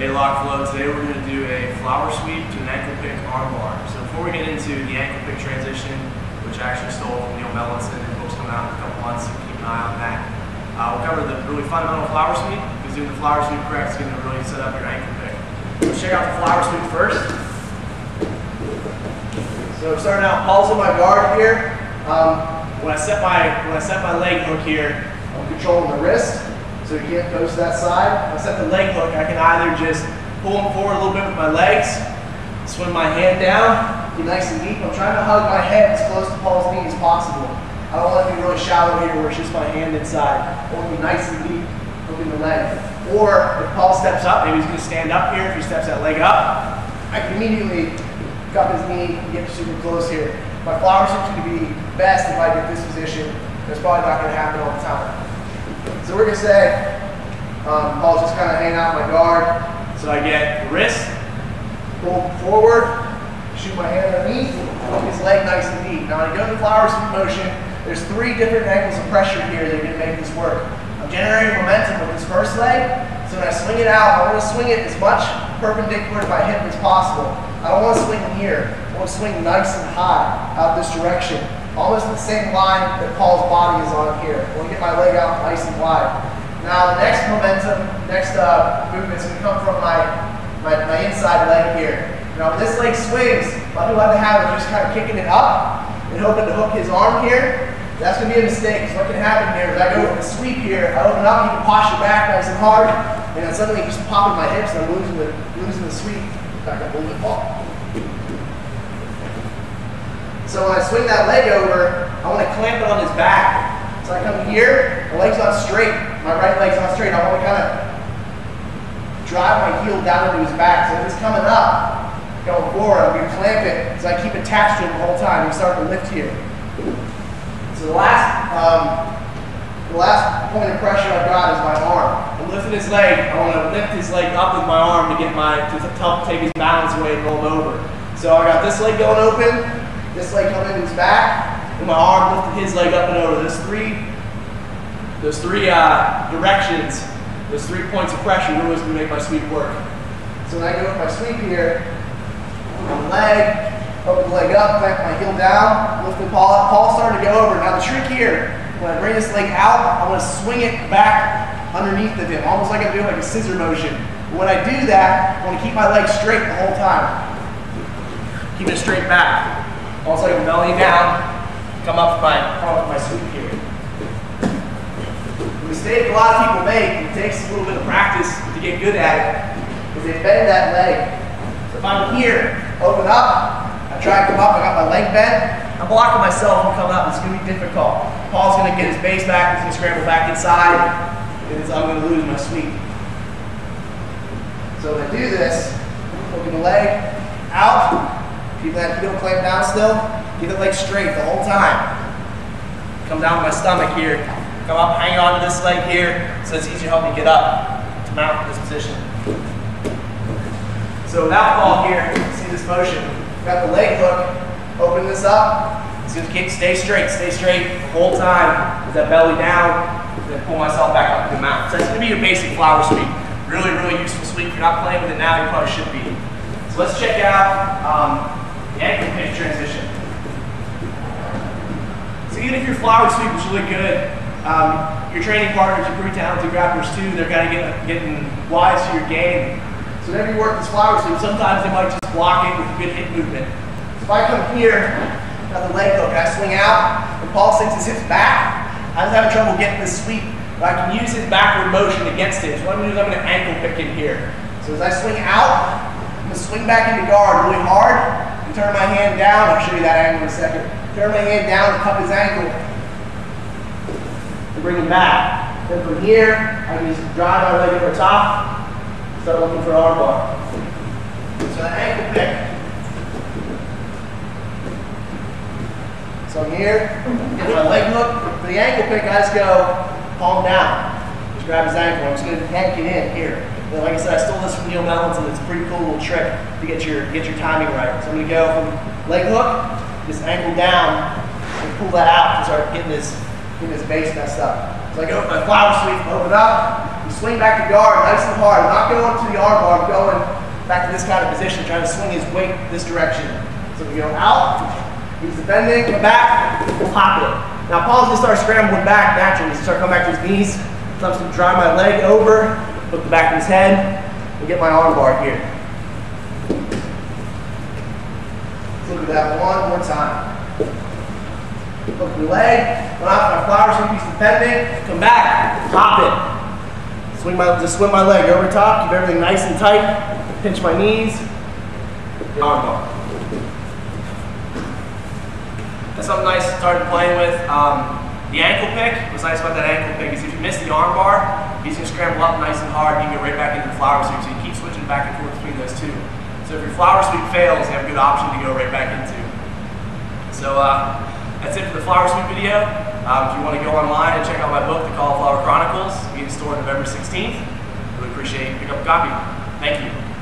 Hey Lock Flow, today we're going to do a flower sweep to an ankle pick armbar. So before we get into the ankle pick transition, which I actually stole from Neil Mellinson and books coming out in a couple months, so keep an eye on that. We'll cover the really fundamental flower sweep, because doing the flower sweep correct is going to really set up your ankle pick. Let's check out the flower sweep first. So starting out, Paul's in my guard here. When I set my leg hook here, I'm controlling the wrist, so you can't coast that side. When I set the leg hook, I can either just pull him forward a little bit with my legs, swing my hand down, be nice and deep. I'm trying to hug my head as close to Paul's knee as possible. I don't want to be really shallow here where it's just my hand inside. I want to be nice and deep, hooking the leg. Or if Paul steps up, maybe he's going to stand up here. If he steps that leg up, I can immediately cup his knee and get super close here. My flower sweep's going to be best if I get this position. That's probably not going to happen all the time. So we're going to say, Paul's just kind of hanging out in my guard. So I get the wrist, pull forward, shoot my hand underneath, hook his leg nice and deep. Now when I go to the flower sweep motion, there's 3 different angles of pressure here that are going to make this work. I'm generating momentum with this first leg, so when I swing it out, I want to swing it as much perpendicular to my hip as possible. I don't want to swing here. I want to swing nice and high out this direction. Almost the same line that Paul's body is on here. I want to get my leg out nice and wide. Now the next momentum, movement is going to come from my inside leg here. Now when this leg swings, a lot of people have the habit of just kind of kicking it up and hoping to hook his arm here. That's going to be a mistake. So what can happen here is I go with the sweep here, I open up, you can posture back nice and hard, and then suddenly just popping my hips and I'm losing the sweep. Back up a little bit, Paul. So when I swing that leg over, I want to clamp it on his back. So I come here, my leg's not straight, my right leg's not straight. I want to kind of drive my heel down into his back. So if it's coming up, going forward, I'm going to clamp it so I keep attached to him the whole time. He's starting to lift here. So the last point of pressure I've got is my arm. I'm lifting his leg. I want to lift his leg up with my arm to help take his balance away and roll him over. So I got this leg going open. This leg coming into his back, and my arm lifted his leg up and over. Those three directions, those 3 points of pressure really is going to make my sweep work. So when I go with my sweep here, on the leg, open the leg up, clamp my heel down, lift the Paul up. Paul's starting to go over. Now the trick here, when I bring this leg out, I want to swing it back underneath of him, almost like I'm doing like a scissor motion. But when I do that, I want to keep my leg straight the whole time. Keep it straight back. Also, I can belly down, come up with my sweep here. The mistake a lot of people make, it takes a little bit of practice to get good at it, is they bend that leg. So if I'm here, open up, I try to come up, I got my leg bent, I'm blocking myself from coming up, it's going to be difficult. Paul's going to get his base back, he's going to scramble back inside, and I'm going to lose my sweep. So when I do this, hooking the leg out, keep that heel clamp down still. Keep the leg straight the whole time. Come down with my stomach here. Come up, hang on to this leg here, so it's easier to help me get up to mount in this position. So without Paul here, see this motion. Got the leg hook, open this up. It's going to stay straight the whole time. With that belly down, then pull myself back up to the mount. So that's going to be your basic flower sweep. Really, really useful sweep. If you're not playing with it now, you probably should be. So let's check out the ankle pick transition. So even if your flower sweep is really good, your training partners are pretty talented grapplers too. They're kind of getting wise to your game. So whenever you work this flower sweep, sometimes they might just block it with a good hip movement. So if I come here, got the leg hook, and I swing out, and Paul sinks his hips back, I was having trouble getting this sweep, but I can use his backward motion against it. So what I'm going to do is I'm going to ankle pick in here. So as I swing out, I'm going to swing back into guard really hard. Turn my hand down, I'll show you that angle in a second. Turn my hand down and cup his ankle. And bring him back. Then from here, I can just drive my leg over top, start looking for armbar. So that ankle pick. So I'm here, get my leg hook. For the ankle pick, I just go palm down. Just grab his ankle. I'm just going to yank it in here. And like I said, I stole this from Neil Mellinson. It's a pretty cool little trick to get your timing right. So I'm going to go from leg hook, just ankle down, and pull that out and start getting his base messed up. So I go with my flower sweep, open up, swing back to guard nice and hard. I'm not going to the armbar, I'm going back to this kind of position, trying to swing his weight this direction. So we go out, he's defending, come back, pop it. Now Paul's gonna start scrambling back naturally. He's gonna start coming back to his knees. So I'm just gonna drive my leg over, hook the back of his head, and get my armbar here. Let's look at that one more time. Hook the leg, come out, my flower sweep, he's defending, come back, pop it. Just swing my leg over top, keep everything nice and tight, pinch my knees, armbar. That's something nice to start playing with. The ankle pick, what's nice about that ankle pick is if you miss the armbar, he's going to scramble up nice and hard and you can get right back into the flower sweep, so you keep switching back and forth between those two. So if your flower sweep fails, you have a good option to go right back into. So that's it for the flower sweep video. If you want to go online and check out my book, The Cauliflower Chronicles, it's getting stored November 16th. Really appreciate you picking up a copy. Thank you.